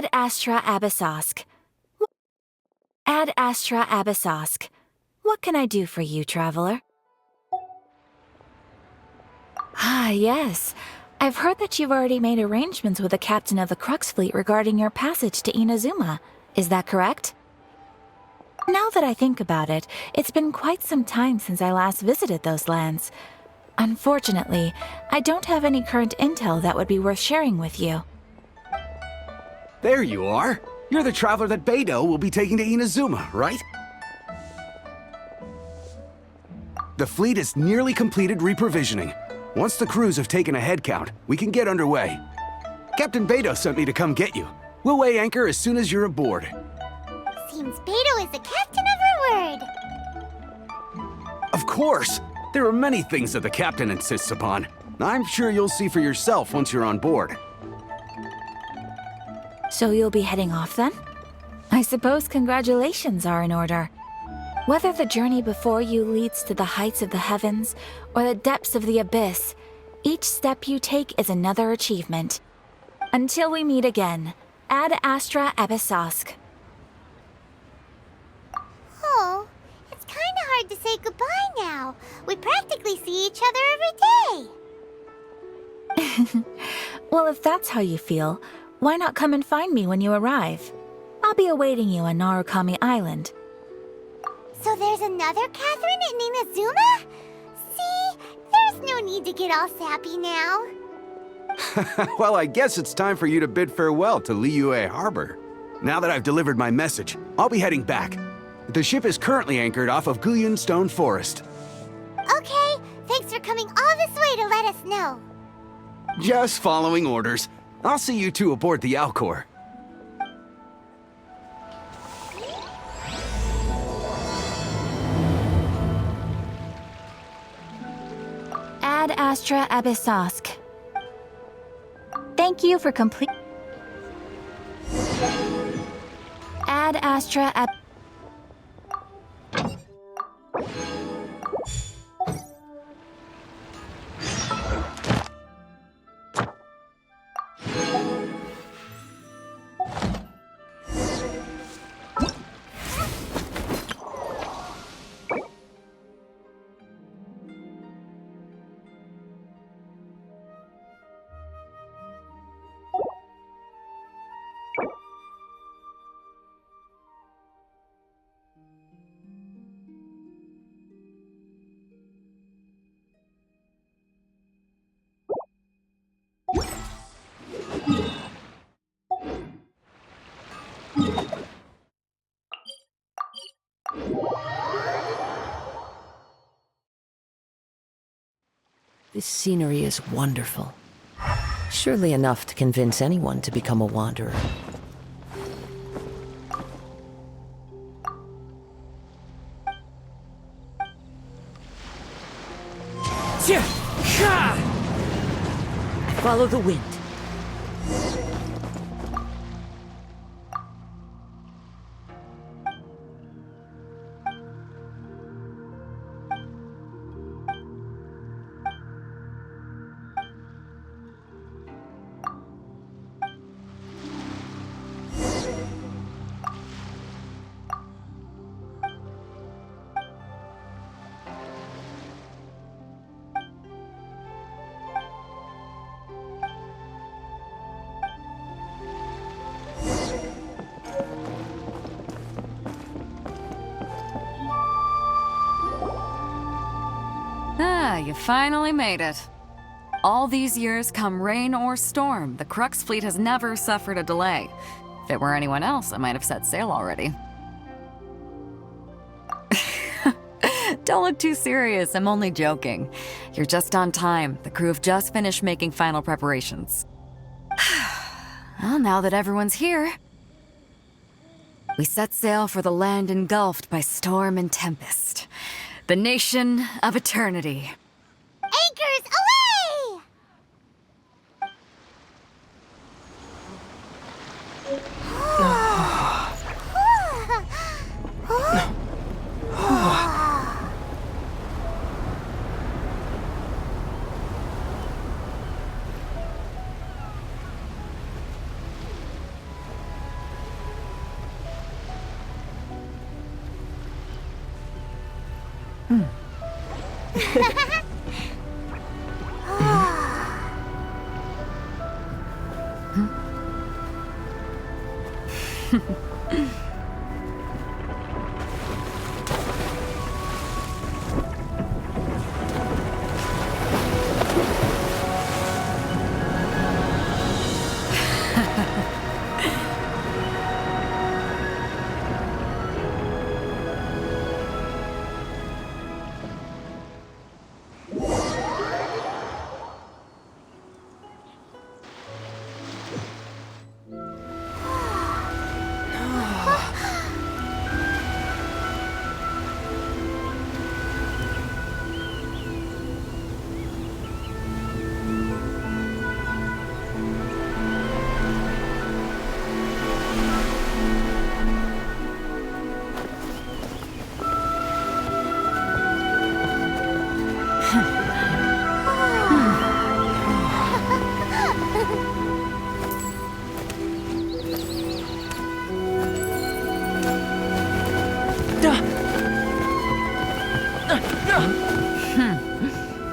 Ad Astra Abyssosk. Ad Astra Abyssosk. What can I do for you, traveler? Ah, yes. I've heard that you've already made arrangements with the captain of the Crux fleet regarding your passage to Inazuma. Is that correct? Now that I think about it, it's been quite some time since I last visited those lands. Unfortunately, I don't have any current intel that would be worth sharing with you. There you are. You're the traveler that Beidou will be taking to Inazuma, right? The fleet is nearly completed reprovisioning. Once the crews have taken a head count, we can get underway. Captain Beidou sent me to come get you. We'll weigh anchor as soon as you're aboard. Seems Beidou is the captain of her word. Of course! There are many things that the captain insists upon. I'm sure you'll see for yourself once you're on board. So you'll be heading off then? I suppose congratulations are in order. Whether the journey before you leads to the heights of the heavens or the depths of the abyss, each step you take is another achievement. Until we meet again, Ad Astra Abyssosk. Oh, it's kinda hard to say goodbye now. We practically see each other every day. Well, if that's how you feel, why not come and find me when you arrive? I'll be awaiting you on Narukami Island. So there's another Catherine in Inazuma? See, there's no need to get all sappy now. Well, I guess it's time for you to bid farewell to Liyue Harbor. Now that I've delivered my message, I'll be heading back. The ship is currently anchored off of Guyun Stone Forest. Okay, thanks for coming all this way to let us know. Just following orders. I'll see you two aboard the Alcor. Ad Astra Abyssosk. Thank you for complete. Ad Astra Ab. This scenery is wonderful. Surely enough to convince anyone to become a wanderer. Follow the wind. Ah, you finally made it. All these years, come rain or storm, the Crux fleet has never suffered a delay. If it were anyone else, I might have set sail already. Don't look too serious, I'm only joking. You're just on time. The crew have just finished making final preparations. Well, now that everyone's here, we set sail for the land engulfed by storm and tempest. The nation of eternity. Anchors away!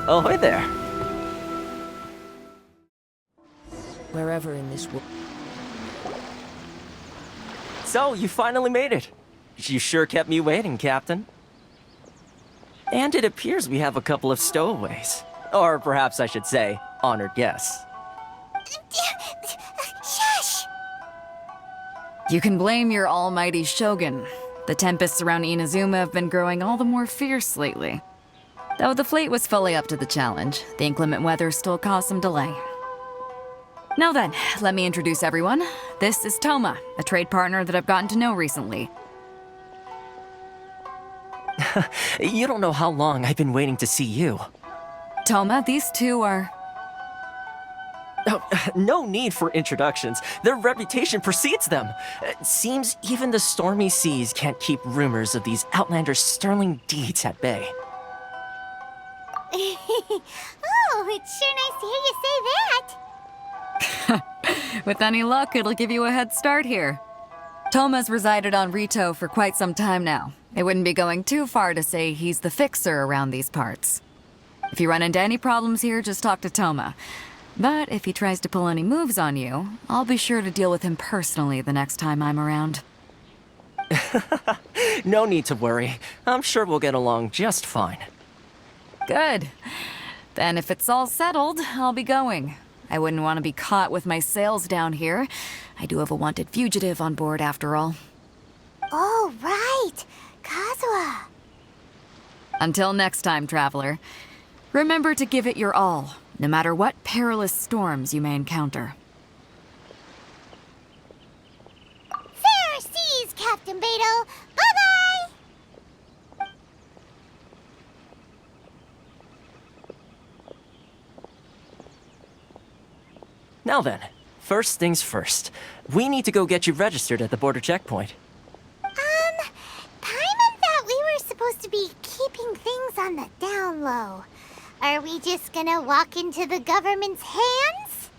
Ahoy there. Wherever in this world. So, you finally made it. You sure kept me waiting, Captain. And it appears we have a couple of stowaways. Or perhaps I should say, honored guests. Shush! You can blame your almighty Shogun. The tempests around Inazuma have been growing all the more fierce lately. Though the fleet was fully up to the challenge, the inclement weather still caused some delay. Now then, let me introduce everyone. This is Toma, a trade partner that I've gotten to know recently. You don't know how long I've been waiting to see you. Toma, these two are... Oh, no need for introductions. Their reputation precedes them. Seems even the stormy seas can't keep rumors of these outlanders' sterling deeds at bay. Oh, it's sure nice to hear you say that. With any luck, it'll give you a head start here. Toma's resided on Rito for quite some time now. It wouldn't be going too far to say he's the fixer around these parts. If you run into any problems here, just talk to Toma. But if he tries to pull any moves on you, I'll be sure to deal with him personally the next time I'm around. No need to worry. I'm sure we'll get along just fine. Good. Then if it's all settled, I'll be going. I wouldn't want to be caught with my sails down here. I do have a wanted fugitive on board after all. Oh, right. Kazuha. Until next time, traveler. Remember to give it your all, no matter what perilous storms you may encounter. Fair seas, Captain Beto. Bye-bye! Now then, first things first. We need to go get you registered at the border checkpoint. Paimon thought we were supposed to be keeping things on the down low. Are we just gonna walk into the government's hands?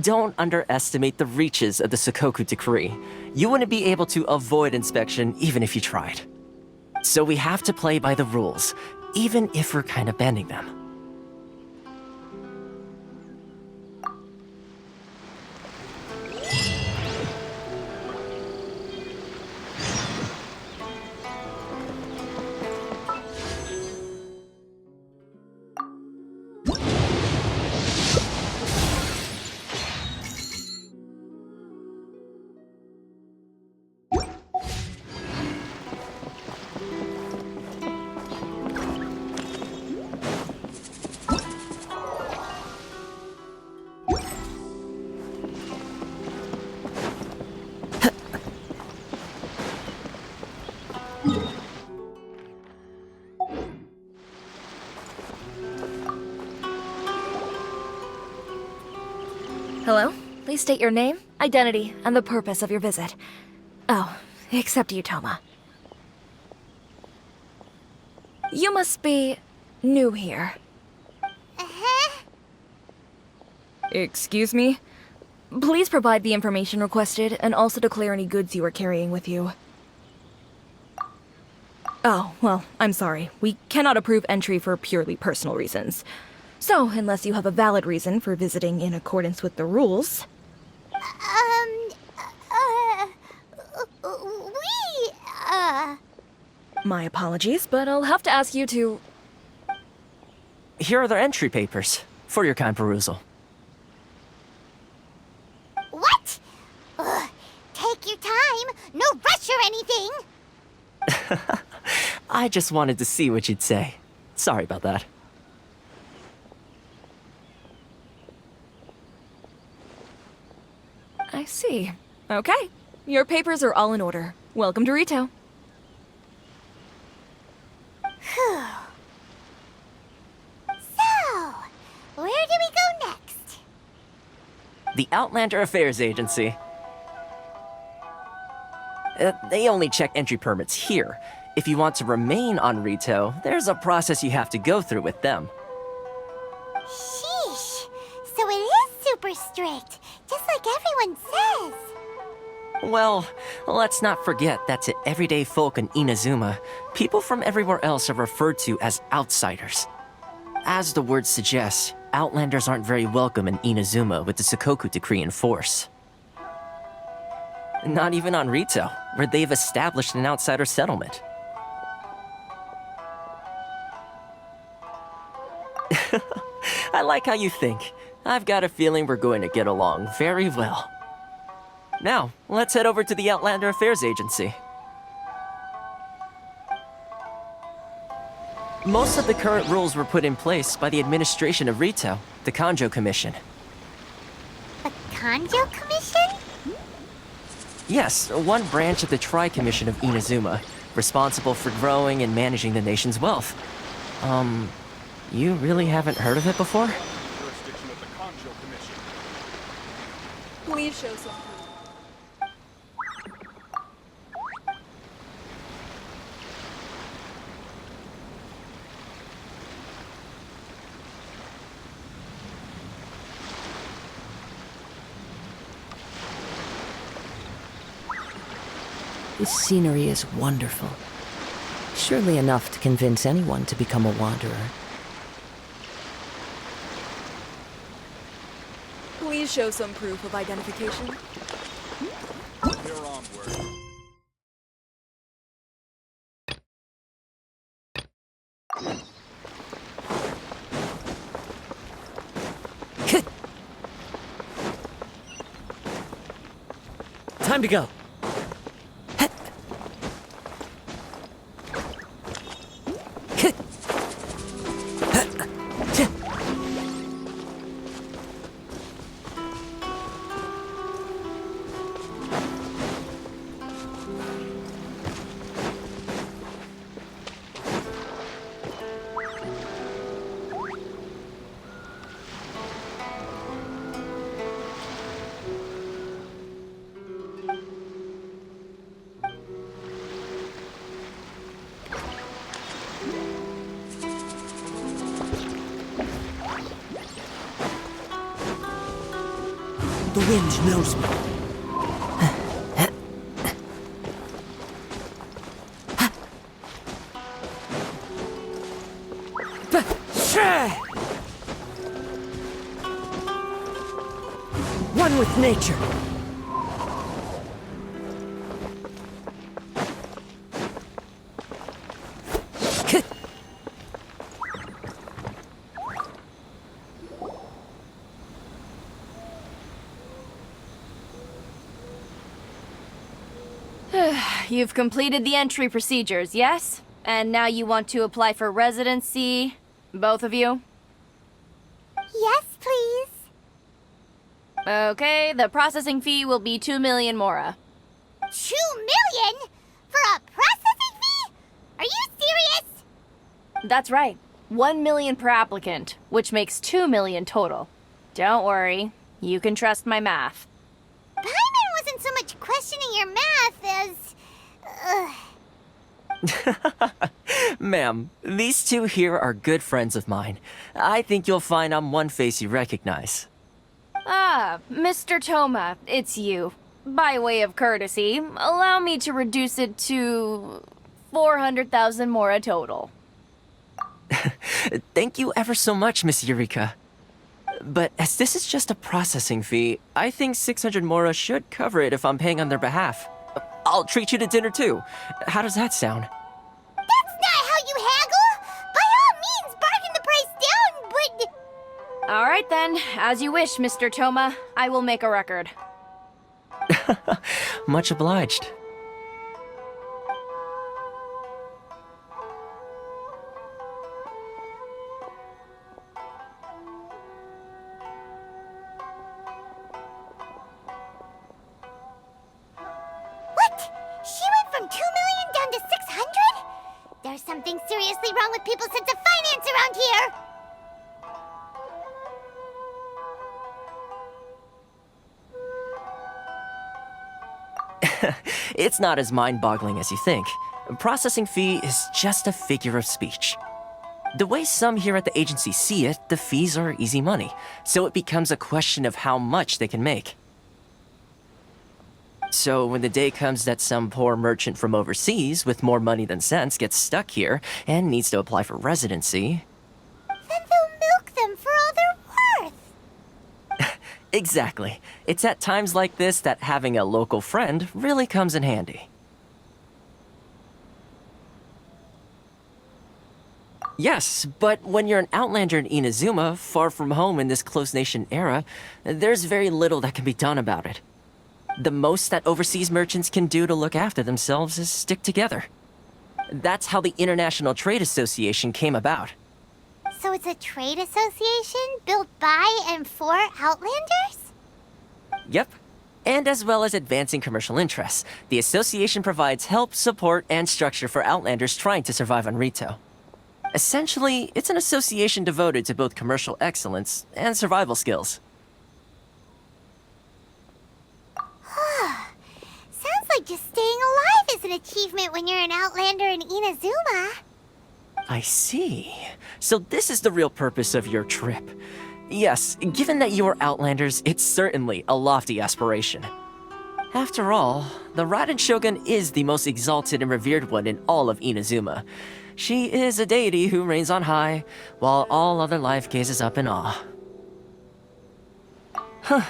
Don't underestimate the reaches of the Sakoku Decree. You wouldn't be able to avoid inspection even if you tried. So we have to play by the rules, even if we're kind of bending them. Hello? Please state your name, identity, and the purpose of your visit. Oh, except you, Toma. You must be new here. Uh-huh. Excuse me? Please provide the information requested and also declare any goods you are carrying with you. Oh, well, I'm sorry. We cannot approve entry for purely personal reasons. So, unless you have a valid reason for visiting in accordance with the rules... My apologies, but I'll have to ask you to... Here are their entry papers, for your kind perusal. What? Ugh, take your time. No rush or anything. I just wanted to see what you'd say. Sorry about that. I see. Okay. Your papers are all in order. Welcome to Rito. Phew. So, where do we go next? The Outlander Affairs Agency. They only check entry permits here. If you want to remain on Rito, there's a process you have to go through with them. Sheesh. So it is super strict, just like everyone says. Well, let's not forget that to everyday folk in Inazuma, people from everywhere else are referred to as outsiders. As the word suggests, Outlanders aren't very welcome in Inazuma with the Sukoku Decree in force. Not even on Rito, where they've established an outsider settlement. I like how you think. I've got a feeling we're going to get along very well. Now, let's head over to the Outlander Affairs Agency. Most of the current rules were put in place by the administration of Rito, the Kanjo Commission. The Kanjo Commission? Yes, one branch of the Tri-Commission of Inazuma, responsible for growing and managing the nation's wealth. You really haven't heard of it before? Jurisdiction of the Kanjo Commission. Please show some... This scenery is wonderful. Surely enough to convince anyone to become a wanderer. Please show some proof of identification. You're onward. Time to go. The wind knows me. One with nature. You've completed the entry procedures, yes? And now you want to apply for residency? Both of you? Yes, please. Okay, the processing fee will be 2 million mora. 2 million? For a processing fee? Are you serious? That's right. 1 million per applicant, which makes 2 million total. Don't worry, you can trust my math. Paimon wasn't so much questioning your math as... Ma'am, these two here are good friends of mine. I think you'll find I'm one face you recognize. Ah, Mr. Toma, it's you. By way of courtesy, allow me to reduce it to 400,000 mora total. Thank you ever so much, Miss Eureka. But as this is just a processing fee, I think 600 mora should cover it if I'm paying on their behalf. I'll treat you to dinner too. How does that sound? That's not how you haggle! By all means, bargain the price down, but... All right then, as you wish, Mr. Toma. I will make a record. Much obliged. What? She went from 2 million down to 600? There's something seriously wrong with people's sense of finance around here! It's not as mind-boggling as you think. Processing fee is just a figure of speech. The way some here at the agency see it, the fees are easy money, so it becomes a question of how much they can make. So when the day comes that some poor merchant from overseas with more money than sense gets stuck here and needs to apply for residency... Then they'll milk them for all they're worth! Exactly. It's at times like this that having a local friend really comes in handy. Yes, but when you're an outlander in Inazuma, far from home in this close nation era, there's very little that can be done about it. The most that overseas merchants can do to look after themselves is stick together. That's how the International Trade Association came about. So it's a trade association built by and for Outlanders? Yep. And as well as advancing commercial interests, the association provides help, support, and structure for Outlanders trying to survive on Rito. Essentially, it's an association devoted to both commercial excellence and survival skills. Sounds like just staying alive is an achievement when you're an Outlander in Inazuma. I see. So this is the real purpose of your trip. Yes, given that you are Outlanders, it's certainly a lofty aspiration. After all, the Raiden Shogun is the most exalted and revered one in all of Inazuma. She is a deity who reigns on high, while all other life gazes up in awe. Huh.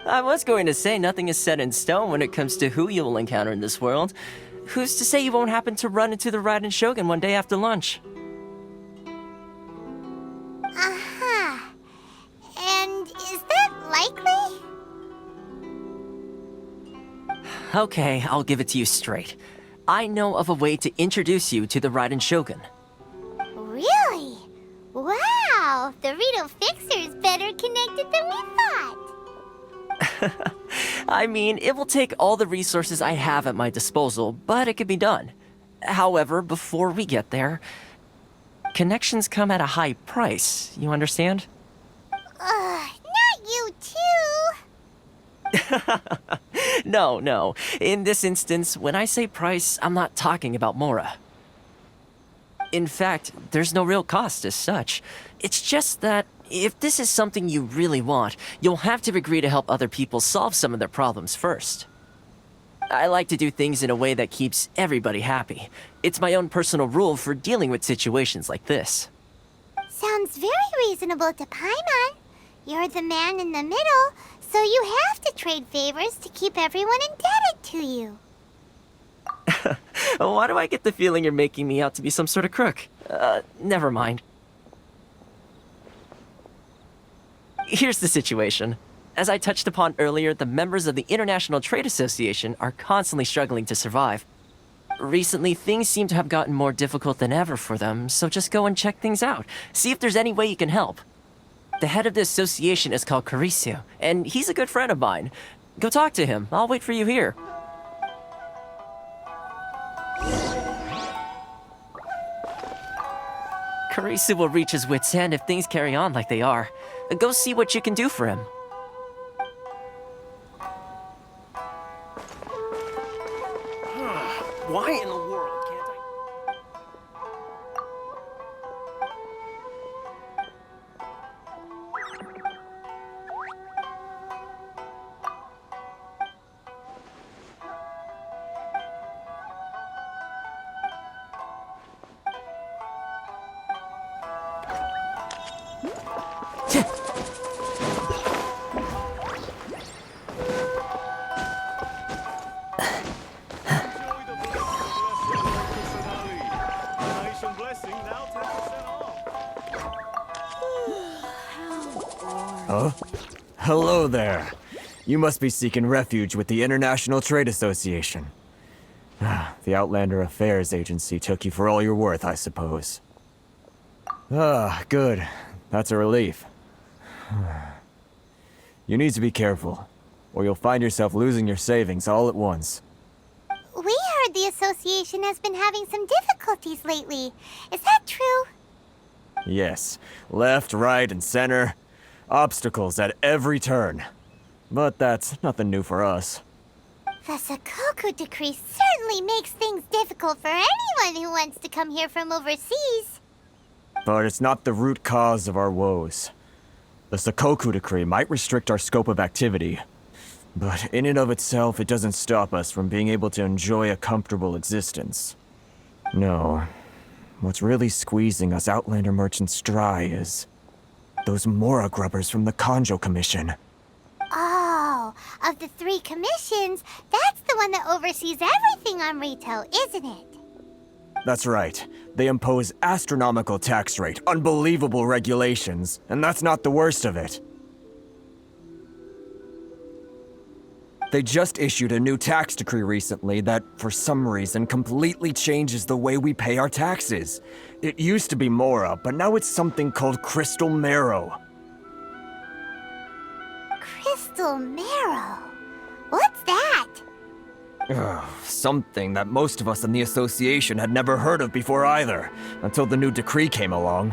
I was going to say nothing is set in stone when it comes to who you will encounter in this world. Who's to say you won't happen to run into the Raiden Shogun one day after lunch? Uh-huh. And is that likely? Okay, I'll give it to you straight. I know of a way to introduce you to the Raiden Shogun. Really? Wow! The Rito Fixer's better connected than we thought! I mean, it will take all the resources I have at my disposal, but it could be done. However, before we get there, connections come at a high price, you understand? Not you too! No. In this instance, when I say price, I'm not talking about Mora. In fact, there's no real cost as such. It's just that if this is something you really want, you'll have to agree to help other people solve some of their problems first. I like to do things in a way that keeps everybody happy. It's my own personal rule for dealing with situations like this. Sounds very reasonable to Paimon. You're the man in the middle, so you have to trade favors to keep everyone indebted to you. Why do I get the feeling you're making me out to be some sort of crook? Never mind. Here's the situation. As I touched upon earlier, the members of the International Trade Association are constantly struggling to survive. Recently, things seem to have gotten more difficult than ever for them, so just go and check things out. See if there's any way you can help. The head of the association is called Karisu, and he's a good friend of mine. Go talk to him. I'll wait for you here. Karisu will reach his wits' end if things carry on like they are. Go see what you can do for him. Why in the world can't I... Hello there. You must be seeking refuge with the International Trade Association. The Outlander Affairs Agency took you for all you're worth, I suppose. Good. That's a relief. You need to be careful, or you'll find yourself losing your savings all at once. We heard the association has been having some difficulties lately. Is that true? Yes. Left, right, and center. Obstacles at every turn. But that's nothing new for us. The Sakoku decree certainly makes things difficult for anyone who wants to come here from overseas. But it's not the root cause of our woes. The Sakoku decree might restrict our scope of activity, but in and of itself, it doesn't stop us from being able to enjoy a comfortable existence. No. What's really squeezing us Outlander merchants dry is those Mora grubbers from the Kanjo Commission. Oh, of the 3 commissions, that's the one that oversees everything on Rito, isn't it? That's right. They impose astronomical tax rate, unbelievable regulations, and that's not the worst of it. They just issued a new tax decree recently that, for some reason, completely changes the way we pay our taxes. It used to be Mora, but now it's something called Crystal Marrow. Crystal Marrow? What's that? Something that most of us in the association had never heard of before either, until the new decree came along.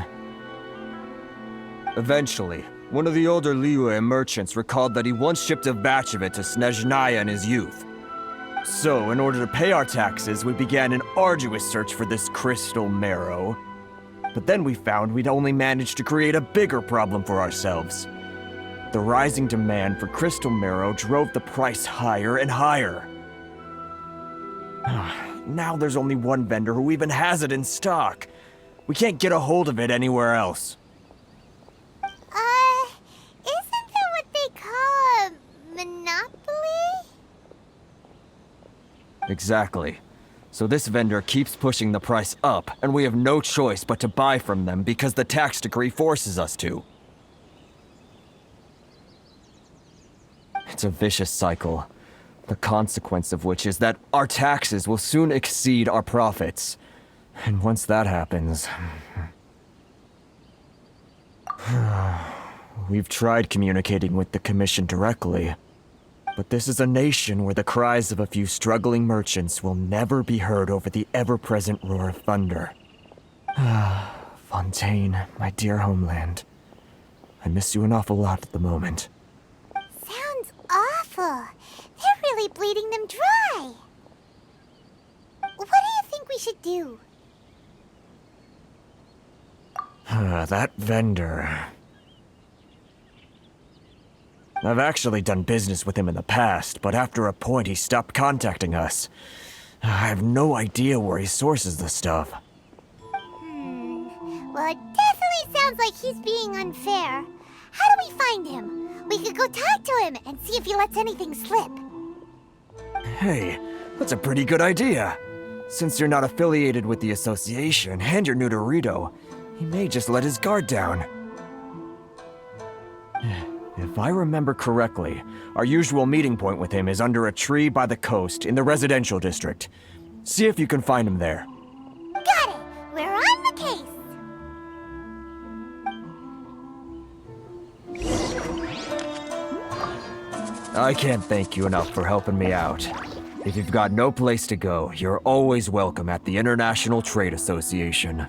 Eventually, one of the older Liyue merchants recalled that he once shipped a batch of it to Snezhnaya in his youth. So, in order to pay our taxes, we began an arduous search for this crystal marrow. But then we found we'd only managed to create a bigger problem for ourselves. The rising demand for crystal marrow drove the price higher and higher. Now there's only one vendor who even has it in stock. We can't get a hold of it anywhere else. Isn't that what they call a monopoly? Exactly. So this vendor keeps pushing the price up, and we have no choice but to buy from them because the tax decree forces us to. It's a vicious cycle. The consequence of which is that our taxes will soon exceed our profits. And once that happens... We've tried communicating with the Commission directly, but this is a nation where the cries of a few struggling merchants will never be heard over the ever-present roar of thunder. Fontaine, my dear homeland. I miss you an awful lot at the moment. Sounds awful. They're really bleeding them dry. What do you think we should do? That vendor... I've actually done business with him in the past, but after a point he stopped contacting us. I have no idea where he sources the stuff. Well, it definitely sounds like he's being unfair. How do we find him? We could go talk to him and see if he lets anything slip. Hey, that's a pretty good idea. Since you're not affiliated with the association and you're new to Rito, he may just let his guard down. If I remember correctly, our usual meeting point with him is under a tree by the coast in the residential district. See if you can find him there. Got it! We're on the case! I can't thank you enough for helping me out. If you've got no place to go, you're always welcome at the International Trade Association.